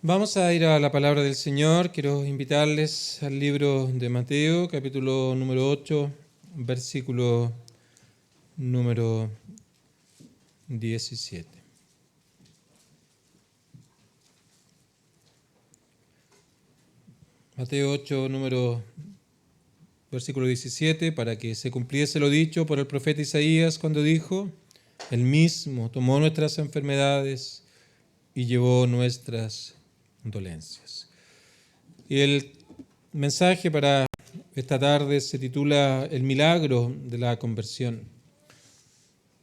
Vamos a ir a la palabra del Señor. Quiero invitarles al libro de Mateo, capítulo número 8, versículo número 17. Mateo 8, versículo 17, para que se cumpliese lo dicho por el profeta Isaías cuando dijo: Él mismo tomó nuestras enfermedades y llevó nuestras dolencias. Y el mensaje para esta tarde se titula El milagro de la conversión.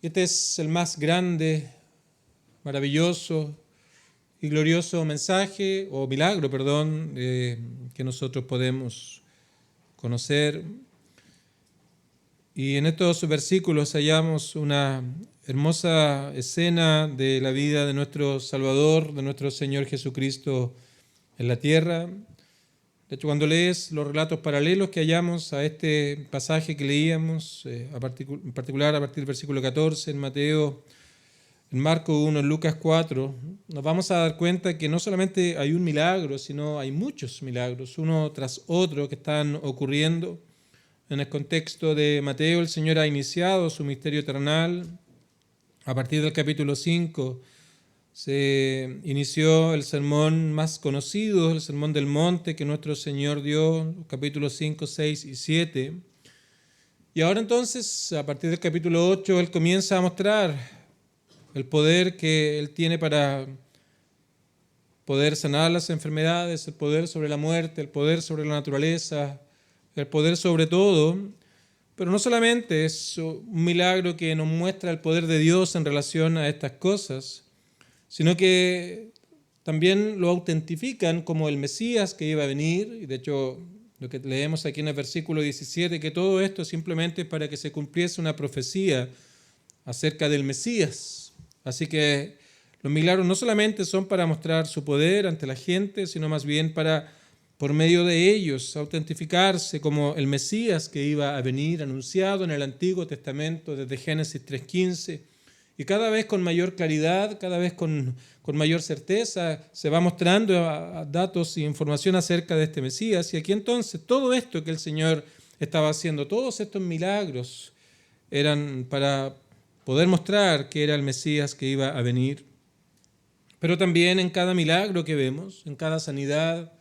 Este es el más grande, maravilloso y glorioso mensaje, o milagro, que nosotros podemos conocer. Y en estos versículos hallamos una hermosa escena de la vida de nuestro Salvador, de nuestro Señor Jesucristo en la tierra. De hecho, cuando lees los relatos paralelos que hallamos a este pasaje que leíamos, en particular a partir del versículo 14 en Mateo, en Marcos 1, en Lucas 4, nos vamos a dar cuenta que no solamente hay un milagro, sino hay muchos milagros, uno tras otro, que están ocurriendo. En el contexto de Mateo, el Señor ha iniciado su misterio terrenal. A partir del capítulo 5 se inició el sermón más conocido, el Sermón del Monte, que nuestro Señor dio, capítulos 5, 6 y 7. Y ahora entonces, a partir del capítulo 8, Él comienza a mostrar el poder que Él tiene para poder sanar las enfermedades, el poder sobre la muerte, el poder sobre la naturaleza, el poder sobre todo. Pero no solamente es un milagro que nos muestra el poder de Dios en relación a estas cosas, sino que también lo autentifican como el Mesías que iba a venir. Y de hecho, lo que leemos aquí en el versículo 17, que todo esto simplemente es para que se cumpliese una profecía acerca del Mesías. Así que los milagros no solamente son para mostrar su poder ante la gente, sino más bien para, por medio de ellos, autentificarse como el Mesías que iba a venir, anunciado en el Antiguo Testamento desde Génesis 3:15. Y cada vez con mayor claridad, cada vez con mayor certeza, se va mostrando datos e información acerca de este Mesías. Y aquí entonces todo esto que el Señor estaba haciendo, todos estos milagros, eran para poder mostrar que era el Mesías que iba a venir. Pero también en cada milagro que vemos, en cada sanidad,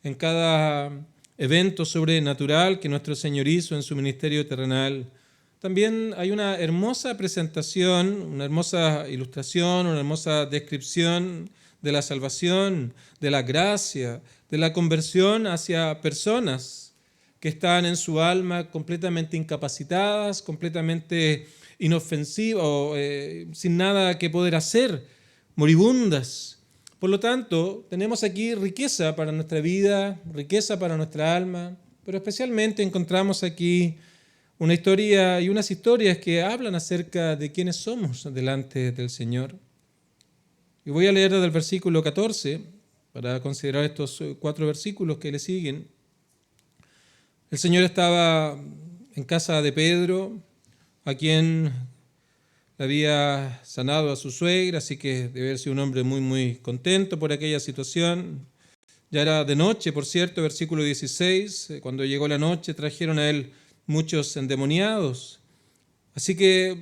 en cada evento sobrenatural que nuestro Señor hizo en su ministerio terrenal, también hay una hermosa presentación, una hermosa ilustración, una hermosa descripción de la salvación, de la gracia, de la conversión hacia personas que están en su alma completamente incapacitadas, completamente inofensivas, sin nada que poder hacer, moribundas. Por lo tanto, tenemos aquí riqueza para nuestra vida, riqueza para nuestra alma, pero especialmente encontramos aquí una historia y unas historias que hablan acerca de quiénes somos delante del Señor. Y voy a leer desde el versículo 14 para considerar estos 4 versículos que le siguen. El Señor estaba en casa de Pedro, a quien le había sanado a su suegra, así que debe haber sido un hombre muy, muy contento por aquella situación. Ya era de noche, por cierto, versículo 16. Cuando llegó la noche, trajeron a él muchos endemoniados. Así que,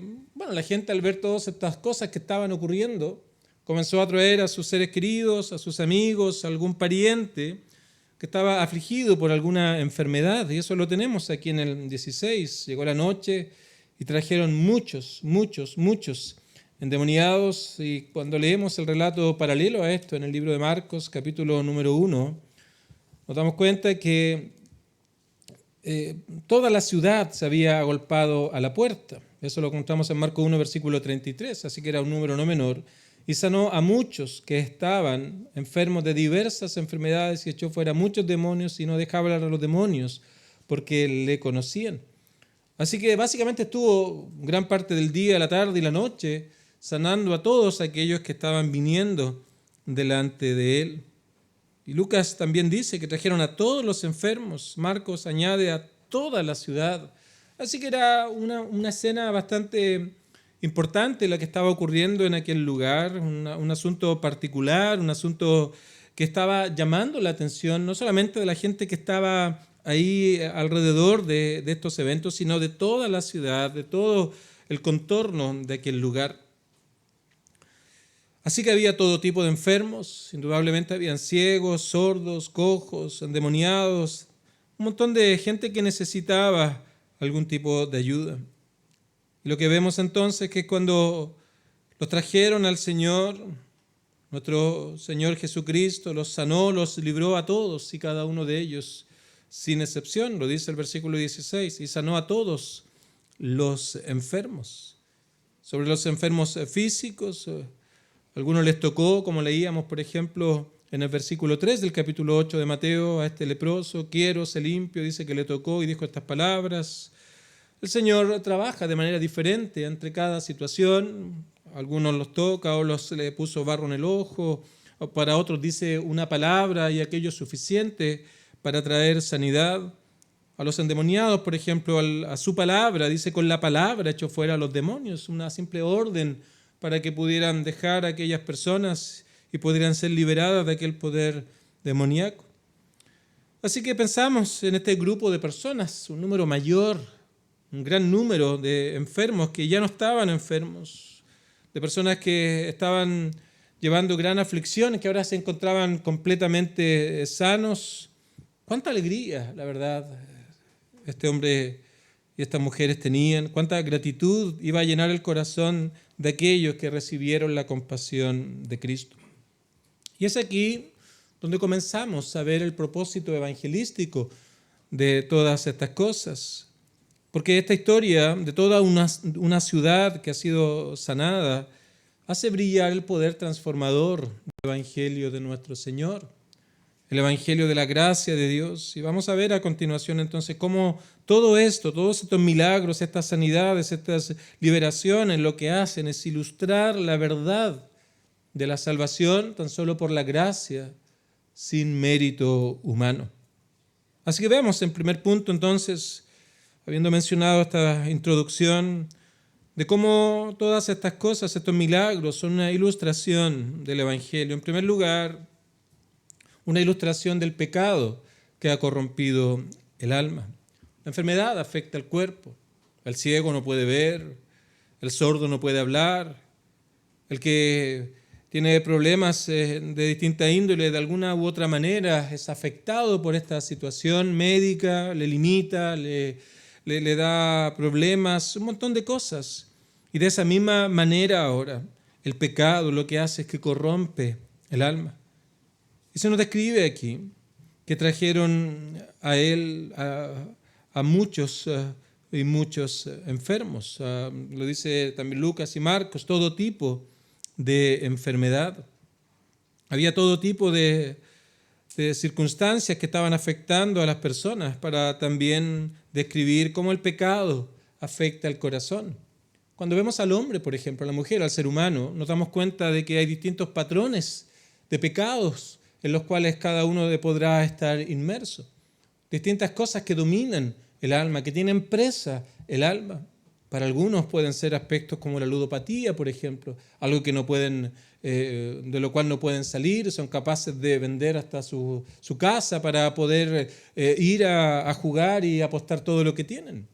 la gente al ver todas estas cosas que estaban ocurriendo, comenzó a traer a sus seres queridos, a sus amigos, a algún pariente que estaba afligido por alguna enfermedad. Y eso lo tenemos aquí en el 16. Llegó la noche y trajeron muchos endemoniados. Y cuando leemos el relato paralelo a esto en el libro de Marcos, capítulo número 1, nos damos cuenta que toda la ciudad se había agolpado a la puerta. Eso lo encontramos en Marcos 1, versículo 33, así que era un número no menor. Y sanó a muchos que estaban enfermos de diversas enfermedades y echó fuera muchos demonios y no dejaba hablar a los demonios porque le conocían. Así que básicamente estuvo gran parte del día, la tarde y la noche sanando a todos aquellos que estaban viniendo delante de él. Y Lucas también dice que trajeron a todos los enfermos. Marcos añade a toda la ciudad. Así que era una escena bastante importante la que estaba ocurriendo en aquel lugar, un asunto particular, un asunto que estaba llamando la atención no solamente de la gente que estaba ahí alrededor de estos eventos, sino de toda la ciudad, de todo el contorno de aquel lugar. Así que había todo tipo de enfermos, indudablemente habían ciegos, sordos, cojos, endemoniados, un montón de gente que necesitaba algún tipo de ayuda. Y lo que vemos entonces es que cuando los trajeron al Señor, nuestro Señor Jesucristo los sanó, los libró a todos y cada uno de ellos, sin excepción, lo dice el versículo 16, y sanó a todos los enfermos. Sobre los enfermos físicos, algunos les tocó, como leíamos, por ejemplo, en el versículo 3 del capítulo 8 de Mateo, a este leproso, quiero ser limpio, dice que le tocó y dijo estas palabras. El Señor trabaja de manera diferente entre cada situación. A algunos los toca o le puso barro en el ojo, o para otros dice una palabra y aquello es suficiente para traer sanidad. A los endemoniados, por ejemplo, a su palabra, dice con la palabra echó fuera a los demonios, una simple orden para que pudieran dejar a aquellas personas y pudieran ser liberadas de aquel poder demoníaco. Así que pensamos en este grupo de personas, un número mayor, un gran número de enfermos que ya no estaban enfermos, de personas que estaban llevando gran aflicción, que ahora se encontraban completamente sanos. Cuánta alegría, la verdad, este hombre y estas mujeres tenían, cuánta gratitud iba a llenar el corazón de aquellos que recibieron la compasión de Cristo. Y es aquí donde comenzamos a ver el propósito evangelístico de todas estas cosas. Porque esta historia de toda una ciudad que ha sido sanada hace brillar el poder transformador del Evangelio de nuestro Señor, el Evangelio de la gracia de Dios. Y vamos a ver a continuación entonces cómo todo esto, todos estos milagros, estas sanidades, estas liberaciones, lo que hacen es ilustrar la verdad de la salvación tan solo por la gracia, sin mérito humano. Así que veamos en primer punto entonces, habiendo mencionado esta introducción, de cómo todas estas cosas, estos milagros, son una ilustración del Evangelio. En primer lugar, una ilustración del pecado que ha corrompido el alma. La enfermedad afecta al cuerpo. El ciego no puede ver, el sordo no puede hablar, el que tiene problemas de distinta índole, de alguna u otra manera es afectado por esta situación médica, le limita, le da problemas, un montón de cosas. Y de esa misma manera ahora, el pecado lo que hace es que corrompe el alma. Y se nos describe aquí que trajeron a él a muchos y muchos enfermos. Lo dice también Lucas y Marcos, todo tipo de enfermedad. Había todo tipo de circunstancias que estaban afectando a las personas para también describir cómo el pecado afecta al corazón. Cuando vemos al hombre, por ejemplo, a la mujer, al ser humano, nos damos cuenta de que hay distintos patrones de pecados en los cuales cada uno podrá estar inmerso. Distintas cosas que dominan el alma, que tienen presa el alma. Para algunos pueden ser aspectos como la ludopatía, por ejemplo, algo que no pueden, de lo cual no pueden salir, son capaces de vender hasta su casa para poder ir a jugar y apostar todo lo que tienen.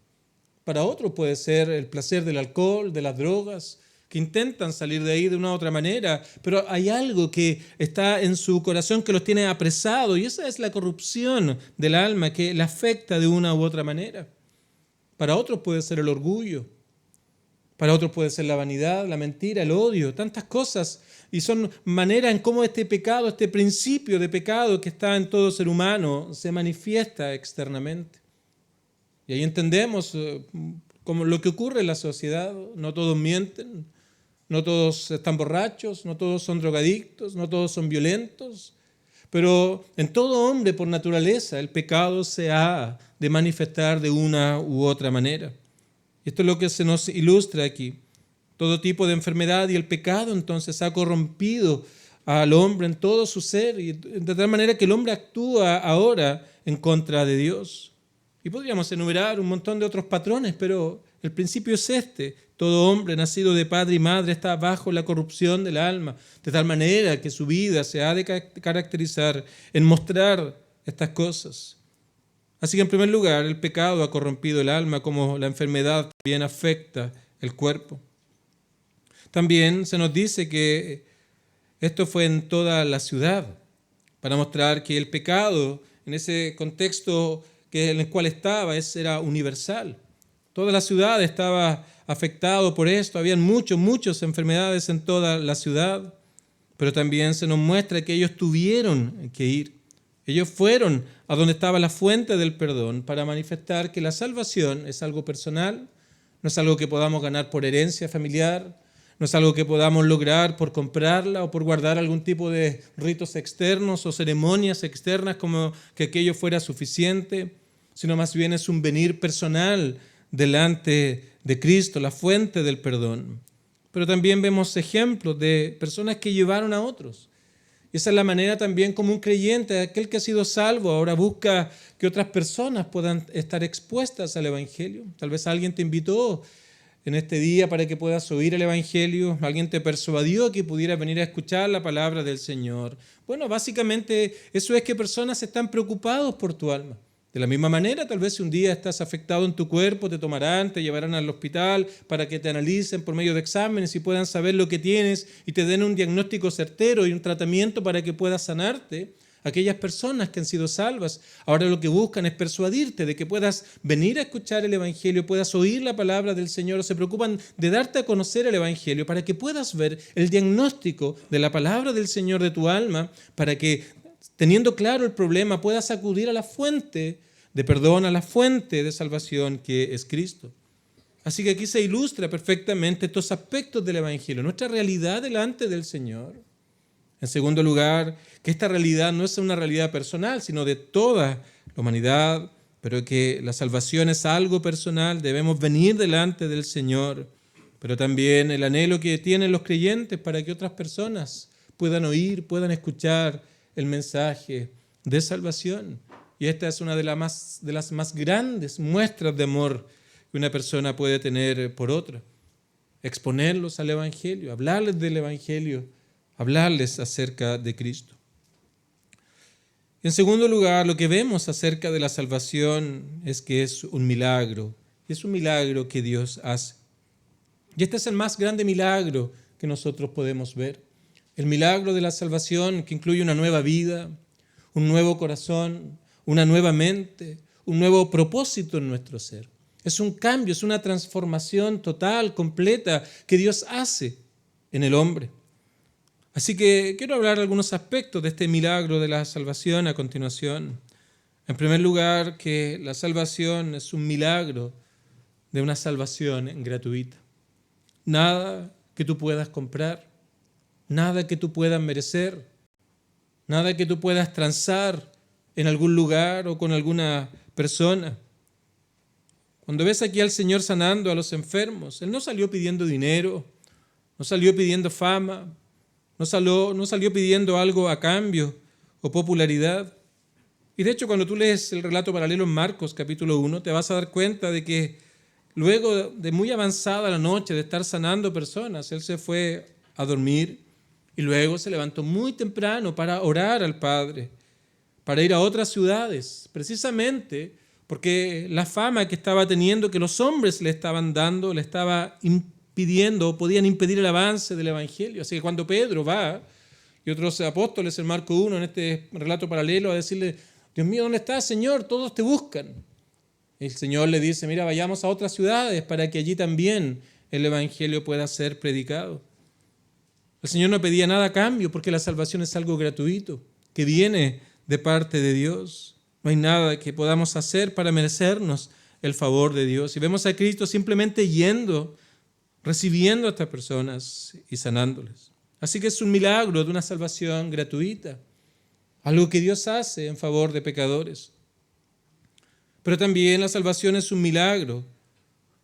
Para otros puede ser el placer del alcohol, de las drogas, que intentan salir de ahí de una u otra manera, pero hay algo que está en su corazón que los tiene apresados, y esa es la corrupción del alma que le afecta de una u otra manera. Para otros puede ser el orgullo, para otros puede ser la vanidad, la mentira, el odio, tantas cosas, y son maneras en cómo este pecado, este principio de pecado que está en todo ser humano, se manifiesta externamente. Y ahí entendemos como lo que ocurre en la sociedad. No todos mienten, no todos están borrachos, no todos son drogadictos, no todos son violentos, pero en todo hombre por naturaleza el pecado se ha de manifestar de una u otra manera. Esto es lo que se nos ilustra aquí. Todo tipo de enfermedad y el pecado entonces ha corrompido al hombre en todo su ser, y de tal manera que el hombre actúa ahora en contra de Dios. Y podríamos enumerar un montón de otros patrones, pero El principio es este: todo hombre nacido de padre y madre está bajo la corrupción del alma, de tal manera que su vida se ha de caracterizar en mostrar estas cosas. Así que en primer lugar, el pecado ha corrompido el alma, como la enfermedad también afecta el cuerpo. También se nos dice que esto fue en toda la ciudad, para mostrar que el pecado, en ese contexto en el cual estaba, era universal. Toda la ciudad estaba afectado por esto, habían muchas enfermedades en toda la ciudad, pero también se nos muestra que ellos tuvieron que ir. Ellos fueron a donde estaba la fuente del perdón para manifestar que la salvación es algo personal, no es algo que podamos ganar por herencia familiar, no es algo que podamos lograr por comprarla o por guardar algún tipo de ritos externos o ceremonias externas como que aquello fuera suficiente, sino más bien es un venir personal delante de Cristo, la fuente del perdón. Pero también vemos ejemplos de personas que llevaron a otros. Y esa es la manera también como un creyente, aquel que ha sido salvo, ahora busca que otras personas puedan estar expuestas al Evangelio. Tal vez alguien te invitó en este día para que puedas oír el Evangelio, alguien te persuadió que pudieras venir a escuchar la palabra del Señor. Bueno, básicamente eso es que personas están preocupados por tu alma. De la misma manera, tal vez si un día estás afectado en tu cuerpo, te tomarán, te llevarán al hospital para que te analicen por medio de exámenes y puedan saber lo que tienes y te den un diagnóstico certero y un tratamiento para que puedas sanarte. Aquellas personas que han sido salvas, ahora lo que buscan es persuadirte de que puedas venir a escuchar el Evangelio, puedas oír la palabra del Señor, o se preocupan de darte a conocer el Evangelio para que puedas ver el diagnóstico de la palabra del Señor de tu alma, para que, teniendo claro el problema, puedas acudir a la fuente de perdón, a la fuente de salvación que es Cristo. Así que aquí se ilustra perfectamente estos aspectos del Evangelio, nuestra realidad delante del Señor. En segundo lugar, que esta realidad no es una realidad personal, sino de toda la humanidad, pero que la salvación es algo personal, debemos venir delante del Señor, pero también el anhelo que tienen los creyentes para que otras personas puedan oír, puedan escuchar el mensaje de salvación. Y esta es una de las más grandes muestras de amor que una persona puede tener por otra. Exponerlos al Evangelio, hablarles del Evangelio, hablarles acerca de Cristo. En segundo lugar, lo que vemos acerca de la salvación es que es un milagro. Y es un milagro que Dios hace. Y este es el más grande milagro que nosotros podemos ver. El milagro de la salvación que incluye una nueva vida, un nuevo corazón, una nueva mente, un nuevo propósito en nuestro ser. Es un cambio, es una transformación total, completa, que Dios hace en el hombre. Así que quiero hablar de algunos aspectos de este milagro de la salvación a continuación. En primer lugar, que la salvación es un milagro de una salvación gratuita. Nada que tú puedas comprar, nada que tú puedas merecer, nada que tú puedas transar en algún lugar o con alguna persona. Cuando ves aquí al Señor sanando a los enfermos, Él no salió pidiendo dinero, no salió pidiendo fama, no salió pidiendo algo a cambio o popularidad. Y de hecho, cuando tú lees el relato paralelo en Marcos capítulo 1, te vas a dar cuenta de que luego de muy avanzada la noche de estar sanando personas, Él se fue a dormir y luego se levantó muy temprano para orar al Padre, para ir a otras ciudades, precisamente porque la fama que estaba teniendo, que los hombres le estaban dando, le estaba impidiendo, podían impedir el avance del Evangelio. Así que cuando Pedro va, y otros apóstoles en Marcos 1, en este relato paralelo, a decirle: Dios mío, ¿dónde estás, Señor? Todos te buscan. El Señor le dice: mira, vayamos a otras ciudades para que allí también el Evangelio pueda ser predicado. El Señor no pedía nada a cambio, porque la salvación es algo gratuito, que viene de parte de Dios. No hay nada que podamos hacer para merecernos el favor de Dios. Y vemos a Cristo simplemente yendo, recibiendo a estas personas y sanándoles. Así que es un milagro de una salvación gratuita, algo que Dios hace en favor de pecadores. Pero también la salvación es un milagro,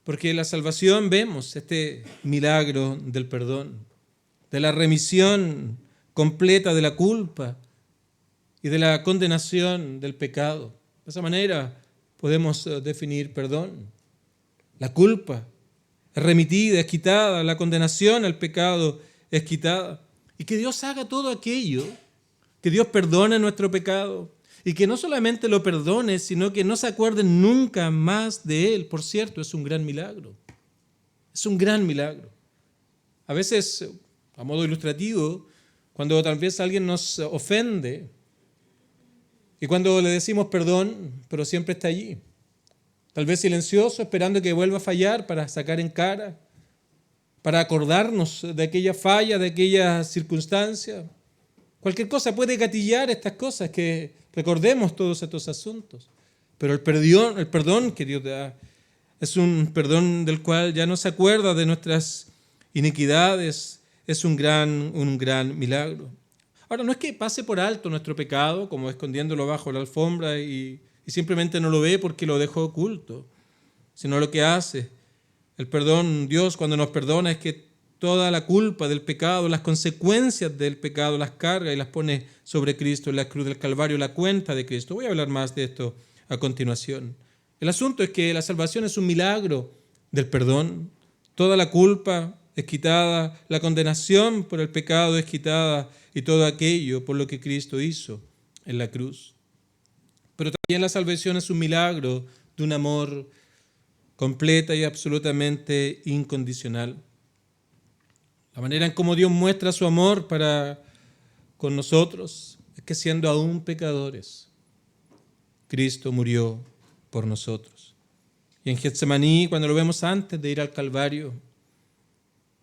porque en la salvación vemos este milagro del perdón, de la remisión completa de la culpa y de la condenación del pecado. De esa manera podemos definir perdón. La culpa es remitida, es quitada, la condenación al pecado es quitada. Y que Dios haga todo aquello, que Dios perdone nuestro pecado y que no solamente lo perdone, sino que no se acuerden nunca más de él. Por cierto, es un gran milagro. Es un gran milagro. A veces, a modo ilustrativo, cuando tal vez alguien nos ofende y cuando le decimos perdón, pero siempre está allí. Tal vez silencioso, esperando que vuelva a fallar para sacar en cara, para acordarnos de aquella falla, de aquella circunstancia. Cualquier cosa puede gatillar estas cosas, que recordemos todos estos asuntos. Pero el perdón que Dios da es un perdón del cual ya no se acuerda de nuestras iniquidades. Es un gran milagro. Ahora, no es que pase por alto nuestro pecado, como escondiéndolo bajo la alfombra y simplemente no lo ve porque lo dejó oculto, sino lo que hace el perdón, Dios cuando nos perdona, es que toda la culpa del pecado, las consecuencias del pecado, las carga y las pone sobre Cristo en la cruz del Calvario, la cuenta de Cristo. Voy a hablar más de esto a continuación. El asunto es que la salvación es un milagro del perdón. Toda la culpa es quitada, la condenación por el pecado es quitada y todo aquello por lo que Cristo hizo en la cruz. Pero también la salvación es un milagro de un amor completa y absolutamente incondicional. La manera en cómo Dios muestra su amor para con nosotros es que siendo aún pecadores, Cristo murió por nosotros. Y en Getsemaní, cuando lo vemos antes de ir al Calvario,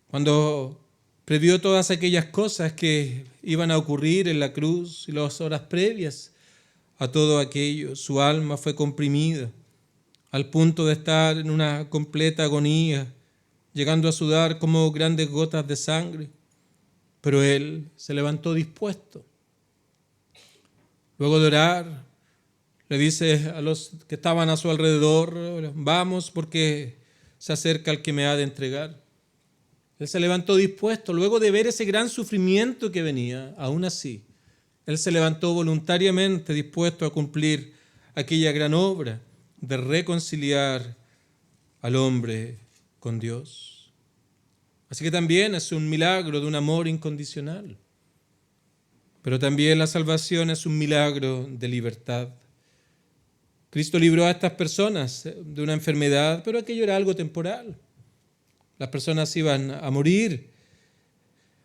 cuando previó todas aquellas cosas que iban a ocurrir en la cruz y las horas previas a todo aquello, su alma fue comprimida al punto de estar en una completa agonía, llegando a sudar como grandes gotas de sangre. Pero él se levantó dispuesto. Luego de orar, le dice a los que estaban a su alrededor, vamos porque se acerca el que me ha de entregar. Él se levantó dispuesto, luego de ver ese gran sufrimiento que venía, aún así, él se levantó voluntariamente dispuesto a cumplir aquella gran obra de reconciliar al hombre con Dios. Así que también es un milagro de un amor incondicional. Pero también la salvación es un milagro de libertad. Cristo libró a estas personas de una enfermedad, pero aquello era algo temporal. Las personas iban a morir.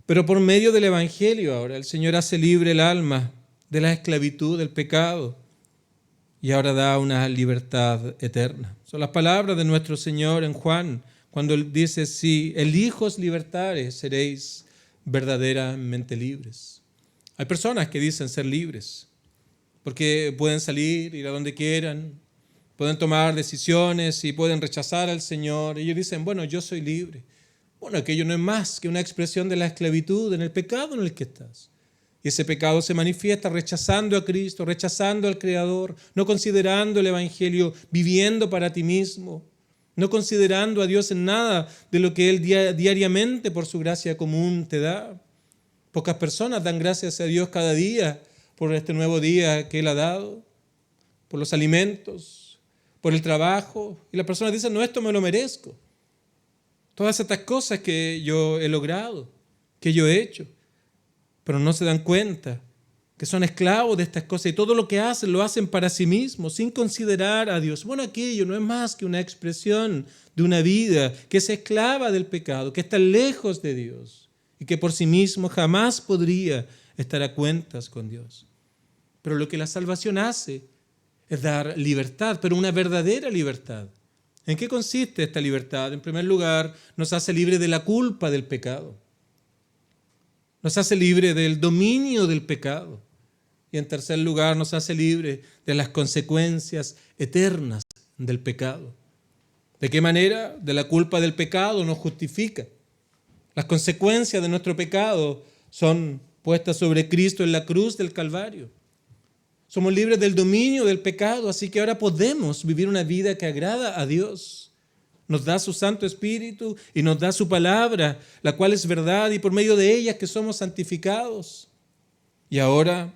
Pero por medio del Evangelio ahora el Señor hace libre el alma de la esclavitud, del pecado. Y ahora da una libertad eterna. Son las palabras de nuestro Señor en Juan, cuando Él dice, si el Hijo os libertare, seréis verdaderamente libres. Hay personas que dicen ser libres, porque pueden salir, ir a donde quieran, pueden tomar decisiones y pueden rechazar al Señor. Ellos dicen, bueno, yo soy libre. Bueno, aquello no es más que una expresión de la esclavitud en el pecado en el que estás. Y ese pecado se manifiesta rechazando a Cristo, rechazando al Creador, no considerando el Evangelio, viviendo para ti mismo, no considerando a Dios en nada de lo que Él diariamente por su gracia común te da. Pocas personas dan gracias a Dios cada día por este nuevo día que Él ha dado, por los alimentos, por el trabajo. Y las personas dicen, no, esto me lo merezco. Todas estas cosas que yo he logrado, que yo he hecho. Pero no se dan cuenta que son esclavos de estas cosas y todo lo que hacen lo hacen para sí mismos, sin considerar a Dios. Bueno, aquello no es más que una expresión de una vida que es esclava del pecado, que está lejos de Dios y que por sí mismo jamás podría estar a cuentas con Dios. Pero lo que la salvación hace es dar libertad, pero una verdadera libertad. ¿En qué consiste esta libertad? En primer lugar, nos hace libre de la culpa del pecado. Nos hace libre del dominio del pecado. Y en tercer lugar, nos hace libre de las consecuencias eternas del pecado. ¿De qué manera? De la culpa del pecado nos justifica. Las consecuencias de nuestro pecado son puestas sobre Cristo en la cruz del Calvario. Somos libres del dominio del pecado, así que ahora podemos vivir una vida que agrada a Dios. Nos da su Santo Espíritu y nos da su palabra, la cual es verdad, y por medio de ella es que somos santificados. Y ahora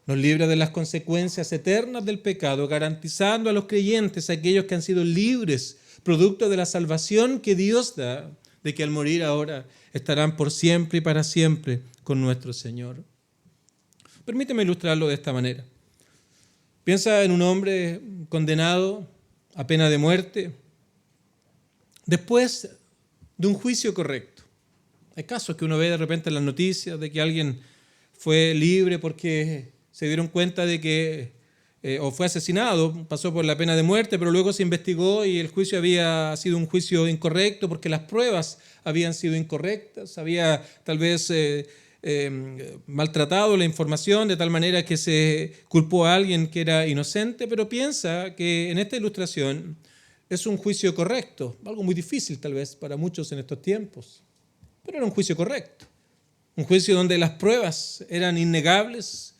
nos libra de las consecuencias eternas del pecado, garantizando a los creyentes, a aquellos que han sido libres producto de la salvación que Dios da, de que al morir ahora estarán por siempre y para siempre con nuestro Señor. Permíteme ilustrarlo de esta manera. Piensa en un hombre condenado a pena de muerte después de un juicio correcto. Hay casos que uno ve de repente en las noticias de que alguien fue libre porque se dieron cuenta de que o fue asesinado, pasó por la pena de muerte, pero luego se investigó y el juicio había sido un juicio incorrecto porque las pruebas habían sido incorrectas, había tal vez maltratado la información de tal manera que se culpó a alguien que era inocente, pero piensa que en esta ilustración es un juicio correcto, algo muy difícil tal vez para muchos en estos tiempos, pero era un juicio correcto, un juicio donde las pruebas eran innegables,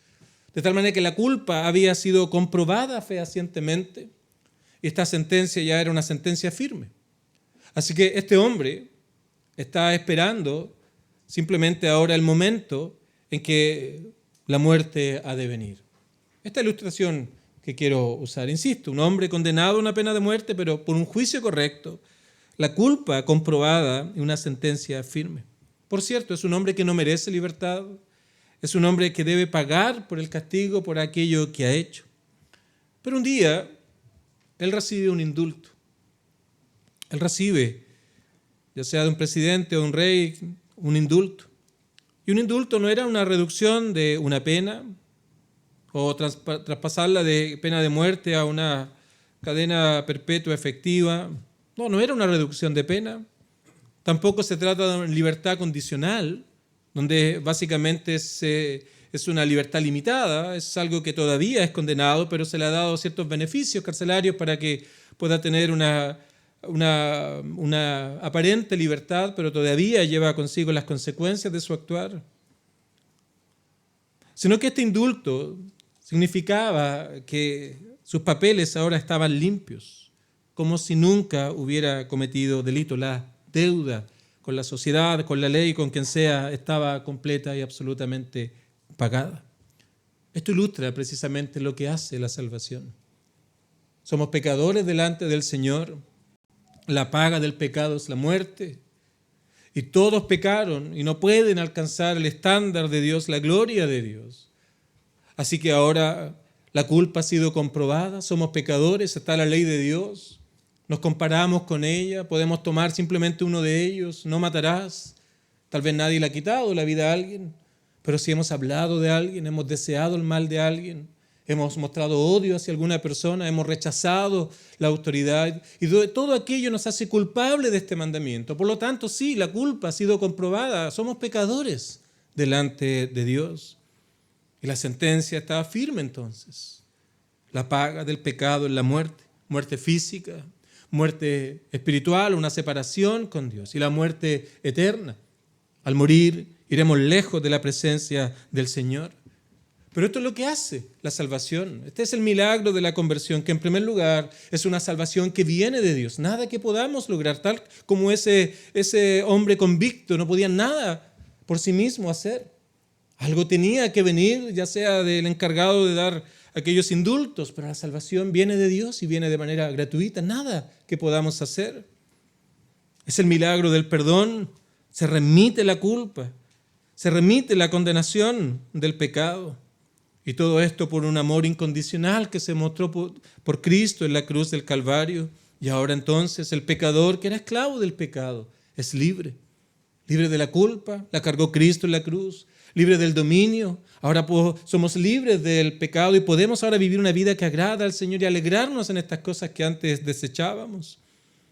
de tal manera que la culpa había sido comprobada fehacientemente y esta sentencia ya era una sentencia firme. Así que este hombre está esperando simplemente ahora el momento en que la muerte ha de venir. Esta ilustración que quiero usar, insisto, un hombre condenado a una pena de muerte, pero por un juicio correcto, la culpa comprobada y una sentencia firme. Por cierto, es un hombre que no merece libertad, es un hombre que debe pagar por el castigo por aquello que ha hecho. Pero un día, él recibe un indulto. Él recibe, ya sea de un presidente o de un rey, un indulto. Y un indulto no era una reducción de una pena o traspasarla de pena de muerte a una cadena perpetua efectiva. No era una reducción de pena. Tampoco se trata de una libertad condicional, donde básicamente es una libertad limitada, es algo que todavía es condenado, pero se le ha dado ciertos beneficios carcelarios para que pueda tener una aparente libertad, pero todavía lleva consigo las consecuencias de su actuar. Sino que este indulto significaba que sus papeles ahora estaban limpios, como si nunca hubiera cometido delito. La deuda con la sociedad, con la ley, con quien sea, estaba completa y absolutamente pagada. Esto ilustra precisamente lo que hace la salvación. Somos pecadores delante del Señor. La paga del pecado es la muerte. Y todos pecaron y no pueden alcanzar el estándar de Dios, la gloria de Dios. Así que ahora la culpa ha sido comprobada, somos pecadores, está la ley de Dios. Nos comparamos con ella, podemos tomar simplemente uno de ellos, no matarás. Tal vez nadie le ha quitado la vida a alguien, pero si hemos hablado de alguien, hemos deseado el mal de alguien, hemos mostrado odio hacia alguna persona, hemos rechazado la autoridad y todo aquello nos hace culpables de este mandamiento. Por lo tanto, sí, la culpa ha sido comprobada, somos pecadores delante de Dios. Y la sentencia estaba firme entonces. La paga del pecado es la muerte, muerte física, muerte espiritual, una separación con Dios y la muerte eterna. Al morir iremos lejos de la presencia del Señor. Pero esto es lo que hace la salvación. Este es el milagro de la conversión, que en primer lugar es una salvación que viene de Dios. Nada que podamos lograr, tal como ese hombre convicto no podía nada por sí mismo hacer. Algo tenía que venir, ya sea del encargado de dar aquellos indultos, pero la salvación viene de Dios y viene de manera gratuita, nada que podamos hacer. Es el milagro del perdón, se remite la culpa, se remite la condenación del pecado. Y todo esto por un amor incondicional que se mostró por Cristo en la cruz del Calvario. Y ahora entonces el pecador, que era esclavo del pecado, es libre. Libre de la culpa, la cargó Cristo en la cruz. Libre del dominio. Ahora somos libres del pecado y podemos ahora vivir una vida que agrada al Señor y alegrarnos en estas cosas que antes desechábamos.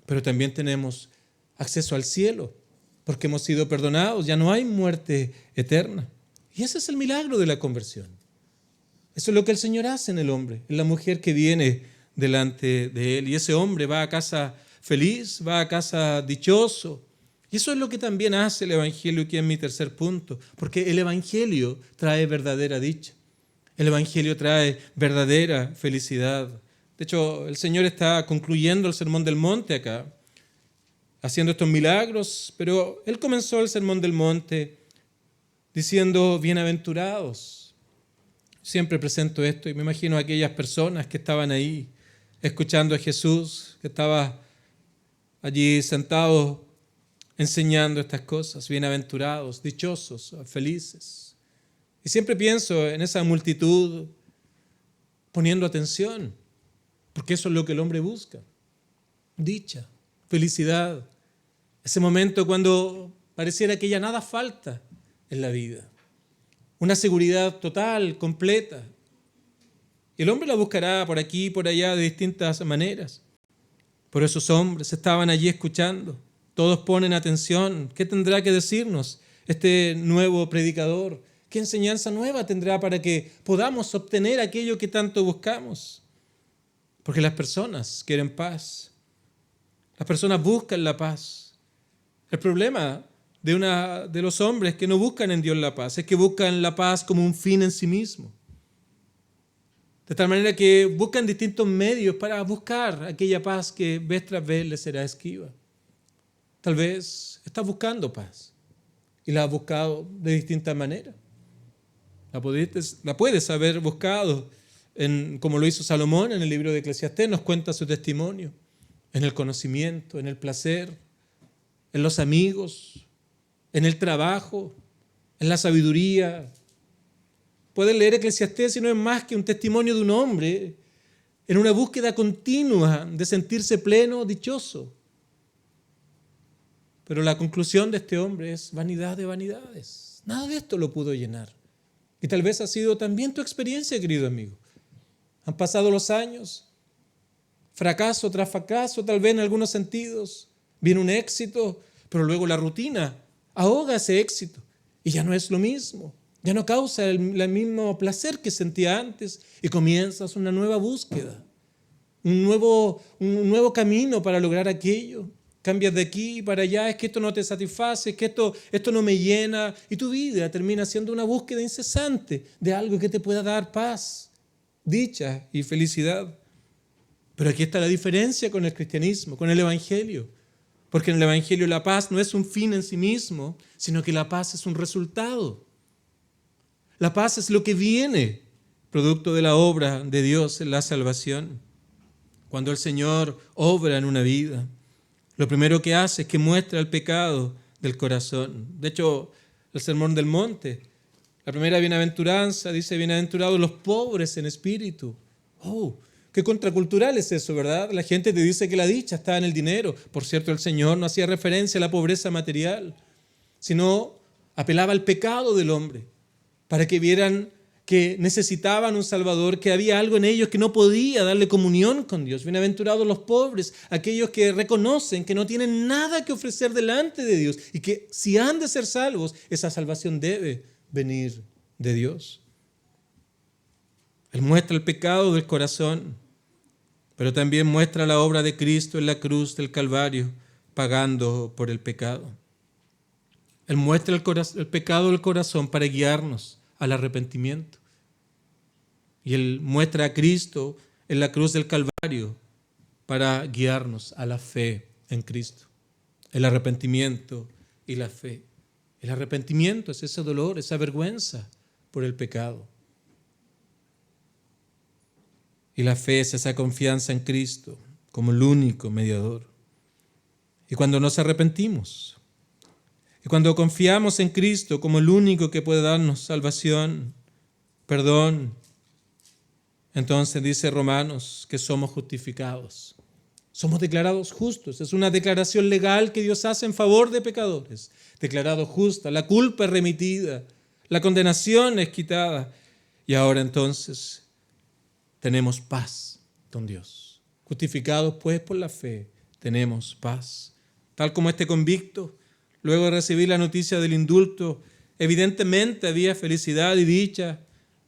Pero también tenemos acceso al cielo porque hemos sido perdonados. Ya no hay muerte eterna. Y ese es el milagro de la conversión. Eso es lo que el Señor hace en el hombre, en la mujer que viene delante de Él. Y ese hombre va a casa feliz, va a casa dichoso. Y eso es lo que también hace el Evangelio, que es mi tercer punto, porque el Evangelio trae verdadera dicha. El Evangelio trae verdadera felicidad. De hecho, el Señor está concluyendo el Sermón del Monte acá, haciendo estos milagros, pero Él comenzó el Sermón del Monte diciendo, bienaventurados. Siempre presento esto y me imagino a aquellas personas que estaban ahí escuchando a Jesús, que estaba allí sentados enseñando estas cosas, bienaventurados, dichosos, felices. Y siempre pienso en esa multitud poniendo atención, porque eso es lo que el hombre busca. Dicha, felicidad, ese momento cuando pareciera que ya nada falta en la vida. Una seguridad total, completa. Y el hombre la buscará por aquí y por allá de distintas maneras. Por esos hombres estaban allí escuchando. Todos ponen atención. ¿Qué tendrá que decirnos este nuevo predicador? ¿Qué enseñanza nueva tendrá para que podamos obtener aquello que tanto buscamos? Porque las personas quieren paz. Las personas buscan la paz. El problema de los hombres que no buscan en Dios la paz es que buscan la paz como un fin en sí mismo. De tal manera que buscan distintos medios para buscar aquella paz que vez tras vez les será esquiva. Tal vez estás buscando paz y la has buscado de distintas maneras. La puedes haber buscado como lo hizo Salomón en el libro de Eclesiastés, nos cuenta su testimonio, en el conocimiento, en el placer, en los amigos, en el trabajo, en la sabiduría. Puedes leer Eclesiastés y no es más que un testimonio de un hombre en una búsqueda continua de sentirse pleno, dichoso. Pero la conclusión de este hombre es vanidad de vanidades. Nada de esto lo pudo llenar. Y tal vez ha sido también tu experiencia, querido amigo. Han pasado los años, fracaso tras fracaso, tal vez en algunos sentidos. Viene un éxito, pero luego la rutina ahoga ese éxito y ya no es lo mismo. Ya no causa el mismo placer que sentía antes y comienzas una nueva búsqueda, un nuevo camino para lograr aquello. Cambias de aquí para allá, es que esto no te satisface, es que esto no me llena y tu vida termina siendo una búsqueda incesante de algo que te pueda dar paz, dicha y felicidad. Pero aquí está la diferencia con el cristianismo, con el evangelio. Porque en el evangelio la paz no es un fin en sí mismo, sino que la paz es un resultado. La paz es lo que viene, producto de la obra de Dios en la salvación. Cuando el Señor obra en una vida, lo primero que hace es que muestra el pecado del corazón. De hecho, el Sermón del Monte, la primera bienaventuranza, dice, bienaventurados los pobres en espíritu. ¡Oh! Qué contracultural es eso, ¿verdad? La gente te dice que la dicha está en el dinero. Por cierto, el Señor no hacía referencia a la pobreza material, sino apelaba al pecado del hombre, para que vieran que necesitaban un Salvador, que había algo en ellos que no podía darle comunión con Dios. Bienaventurados los pobres, aquellos que reconocen que no tienen nada que ofrecer delante de Dios y que si han de ser salvos, esa salvación debe venir de Dios. Él muestra el pecado del corazón, pero también muestra la obra de Cristo en la cruz del Calvario, pagando por el pecado. Él muestra el pecado del corazón para guiarnos al arrepentimiento. Y Él muestra a Cristo en la cruz del Calvario para guiarnos a la fe en Cristo. El arrepentimiento y la fe. El arrepentimiento es ese dolor, esa vergüenza por el pecado. Y la fe es esa confianza en Cristo como el único mediador. Y cuando nos arrepentimos, y cuando confiamos en Cristo como el único que puede darnos salvación, perdón, entonces dice Romanos que somos justificados. Somos declarados justos. Es una declaración legal que Dios hace en favor de pecadores. Declarados justos, la culpa es remitida, la condenación es quitada. Y ahora entonces tenemos paz con Dios. Justificados pues por la fe, tenemos paz. Tal como este convicto, luego de recibir la noticia del indulto, evidentemente había felicidad y dicha.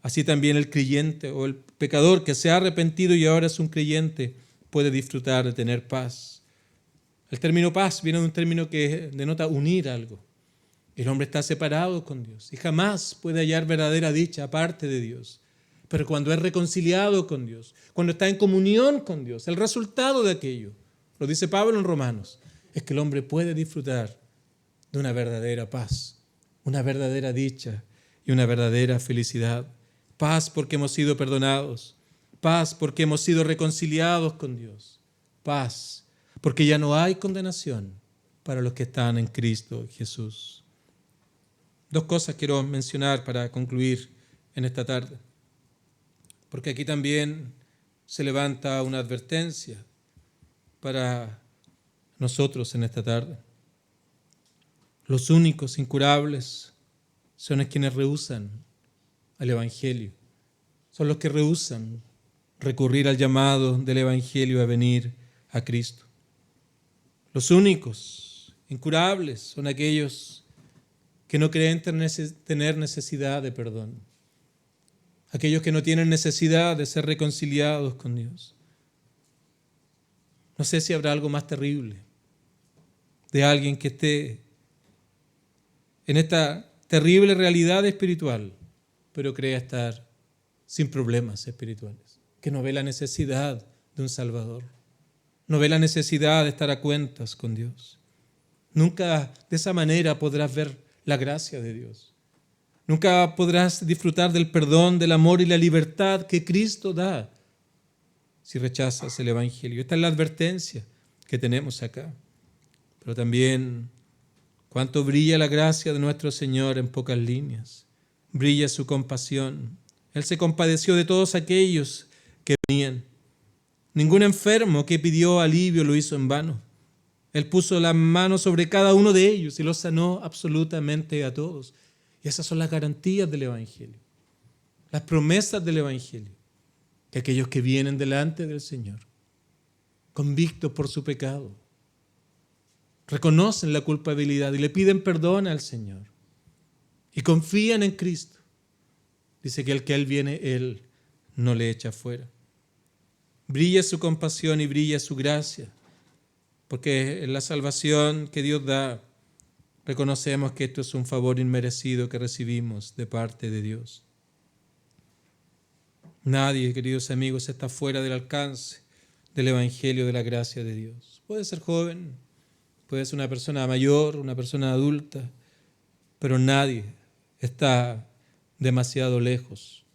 Así también el creyente o el pecador que se ha arrepentido y ahora es un creyente puede disfrutar de tener paz. El término paz viene de un término que denota unir algo. El hombre está separado con Dios y jamás puede hallar verdadera dicha aparte de Dios. Pero cuando es reconciliado con Dios, cuando está en comunión con Dios, el resultado de aquello, lo dice Pablo en Romanos, es que el hombre puede disfrutar de una verdadera paz, una verdadera dicha y una verdadera felicidad. Paz porque hemos sido perdonados, paz porque hemos sido reconciliados con Dios, paz porque ya no hay condenación para los que están en Cristo Jesús. Dos cosas quiero mencionar para concluir en esta tarde, porque aquí también se levanta una advertencia para nosotros en esta tarde. Los únicos incurables son los quienes rehúsan al Evangelio, son los que rehúsan recurrir al llamado del Evangelio a venir a Cristo. Los únicos incurables son aquellos que no creen tener necesidad de perdón, aquellos que no tienen necesidad de ser reconciliados con Dios. No sé si habrá algo más terrible de alguien que esté en esta terrible realidad espiritual, pero crea estar sin problemas espirituales, que no ve la necesidad de un Salvador, no ve la necesidad de estar a cuentas con Dios. Nunca de esa manera podrás ver la gracia de Dios. Nunca podrás disfrutar del perdón, del amor y la libertad que Cristo da si rechazas el Evangelio. Esta es la advertencia que tenemos acá. Pero también cuánto brilla la gracia de nuestro Señor en pocas líneas. Brilla su compasión. Él se compadeció de todos aquellos que venían. Ningún enfermo que pidió alivio lo hizo en vano. Él puso la mano sobre cada uno de ellos y los sanó absolutamente a todos. Y esas son las garantías del Evangelio, las promesas del Evangelio, que aquellos que vienen delante del Señor, convictos por su pecado, reconocen la culpabilidad y le piden perdón al Señor y confían en Cristo. Dice que el que a Él viene, Él no le echa fuera. Brilla su compasión y brilla su gracia, porque en la salvación que Dios da, reconocemos que esto es un favor inmerecido que recibimos de parte de Dios. Nadie, queridos amigos, está fuera del alcance del Evangelio de la gracia de Dios. Puede ser joven, puede ser una persona mayor, una persona adulta, pero nadie está demasiado lejos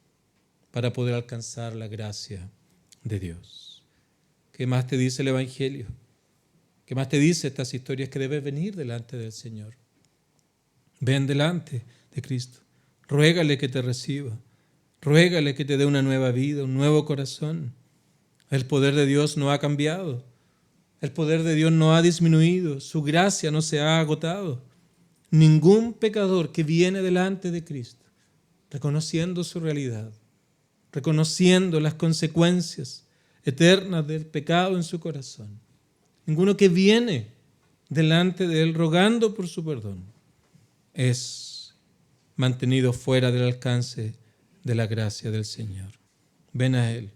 para poder alcanzar la gracia de Dios. ¿Qué más te dice el Evangelio? ¿Qué más te dice estas historias? Que debes venir delante del Señor. Ven delante de Cristo. Ruégale que te reciba. Ruégale que te dé una nueva vida, un nuevo corazón. El poder de Dios no ha cambiado. El poder de Dios no ha disminuido. Su gracia no se ha agotado. Ningún pecador que viene delante de Cristo, reconociendo su realidad, reconociendo las consecuencias eternas del pecado en su corazón, ninguno que viene delante de Él rogando por su perdón, es mantenido fuera del alcance de la gracia del Señor. Ven a Él,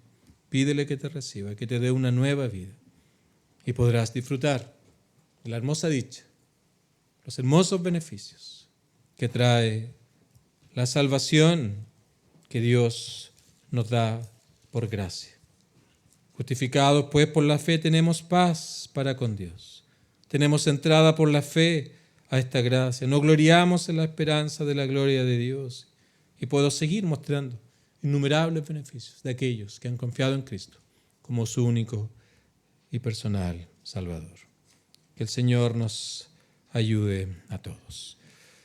pídele que te reciba, que te dé una nueva vida y podrás disfrutar de la hermosa dicha, los hermosos beneficios que trae la salvación que Dios nos da por gracia. Justificados pues por la fe tenemos paz para con Dios. Tenemos entrada por la fe a esta gracia. Nos gloriamos en la esperanza de la gloria de Dios. Y puedo seguir mostrando innumerables beneficios de aquellos que han confiado en Cristo como su único y personal Salvador. Que el Señor nos ayude a todos.